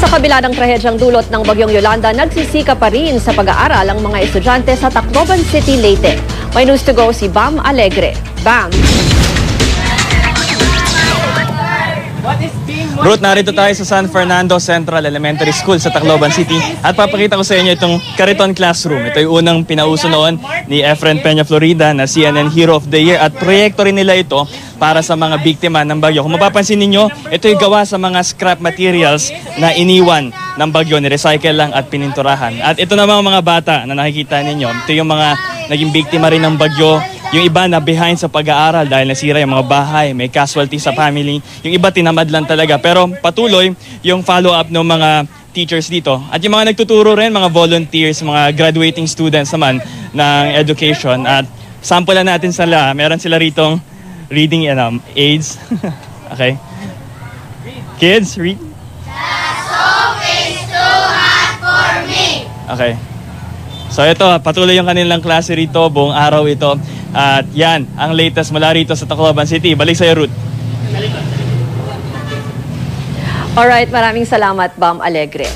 Sa kabila ng trahedyang dulot ng Bagyong Yolanda, nagsisika pa rin sa pag-aaral ang mga estudyante sa Tacloban City, Leyte. May news to go si Bam Alegre. Bam! Ruth, narito tayo sa San Fernando Central Elementary School sa Tacloban City at papakita ko sa inyo itong Kariton Classroom. Ito yung unang pinauso noon ni Efren Peña Florida na CNN Hero of the Year at proyekto rin nila ito para sa mga biktima ng bagyo. Kung mapapansin ninyo, ito yung gawa sa mga scrap materials na iniwan ng bagyo, ni-recycle lang at pininturahan. At ito namang mga bata na nakikita ninyo, ito yung mga naging biktima rin ng bagyo. Yung iba na behind sa pag-aaral dahil nasira yung mga bahay, may casualty sa family. Yung iba tinamad lang talaga. Pero patuloy yung follow-up ng mga teachers dito. At yung mga nagtuturo rin, mga volunteers, mga graduating students naman ng education. At sample na natin sila. Meron sila ritong reading aids. Okay. Kids, read. The soap is too hot for me. Okay. So ito, patuloy yung kanilang klase rito, buong araw ito. At yan, ang latest mula rito sa Tacloban City. Balik sa'yo, Ruth. Alright, maraming salamat, Bam Alegre.